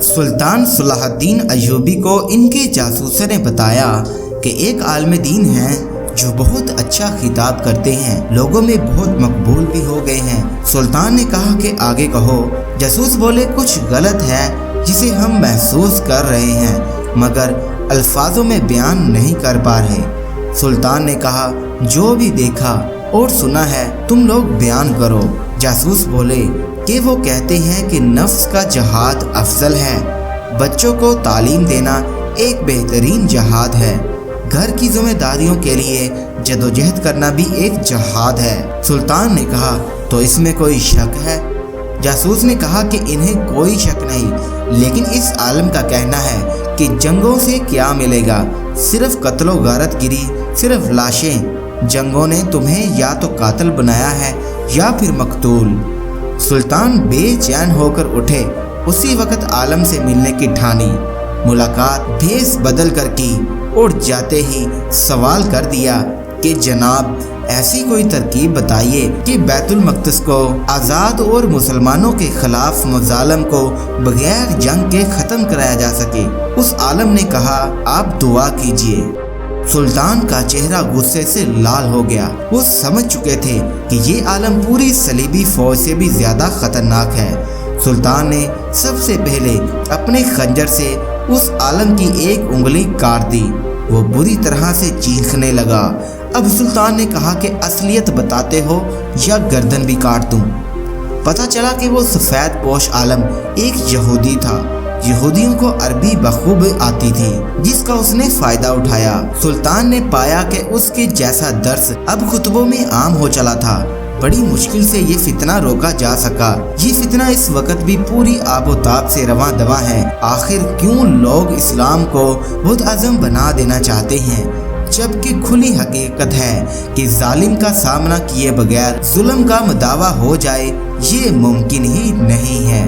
سلطان صلاح الدین ایوبی کو ان کے جاسوسوں نے بتایا کہ ایک عالم دین ہیں جو بہت اچھا خطاب کرتے ہیں، لوگوں میں بہت مقبول بھی ہو گئے ہیں۔ سلطان نے کہا کہ آگے کہو۔ جاسوس بولے کچھ غلط ہے جسے ہم محسوس کر رہے ہیں مگر الفاظوں میں بیان نہیں کر پا رہے۔ سلطان نے کہا جو بھی دیکھا اور سنا ہے تم لوگ بیان کرو۔ جاسوس بولے کہ وہ کہتے ہیں کہ نفس کا جہاد افضل ہے، بچوں کو تعلیم دینا ایک بہترین جہاد ہے، گھر کی ذمہ داریوں کے لیے جدوجہد کرنا بھی ایک جہاد ہے۔ سلطان نے کہا تو اس میں کوئی شک ہے؟ جاسوس نے کہا کہ انہیں کوئی شک نہیں، لیکن اس عالم کا کہنا ہے کہ جنگوں سے کیا ملے گا، صرف قتل و غارت گری، صرف لاشیں۔ جنگوں نے تمہیں یا تو قاتل بنایا ہے یا پھر مقتول۔ سلطان بے چین ہو کر اٹھے، اسی وقت عالم سے ملنے کی ٹھانی، ملاقات بھیس بدل کر کی اور جاتے ہی سوال کر دیا کہ جناب ایسی کوئی ترکیب بتائیے کہ بیت المقدس کو آزاد اور مسلمانوں کے خلاف مظالم کو بغیر جنگ کے ختم کرایا جا سکے۔ اس عالم نے کہا آپ دعا کیجئے۔ سلطان کا چہرہ غصے سے لال ہو گیا، وہ سمجھ چکے تھے کہ یہ عالم پوری صلیبی فوج سے بھی زیادہ خطرناک ہے۔ سلطان نے سب سے پہلے اپنے خنجر سے اس عالم کی ایک انگلی کاٹ دی، وہ بری طرح سے چیخنے لگا۔ اب سلطان نے کہا کہ اصلیت بتاتے ہو یا گردن بھی کاٹ دوں؟ پتہ چلا کہ وہ سفید پوش عالم ایک یہودی تھا۔ یہودیوں کو عربی بخوب آتی تھی جس کا اس نے فائدہ اٹھایا۔ سلطان نے پایا کہ اس کے جیسا درس اب خطبوں میں عام ہو چلا تھا، بڑی مشکل سے یہ فتنہ روکا جا سکا۔ یہ فتنہ اس وقت بھی پوری آب و تاب سے رواں دواں ہے۔ آخر کیوں لوگ اسلام کو بت اعظم بنا دینا چاہتے ہیں، جبکہ کھلی حقیقت ہے کہ ظالم کا سامنا کیے بغیر ظلم کا مداوع ہو جائے یہ ممکن ہی نہیں ہے۔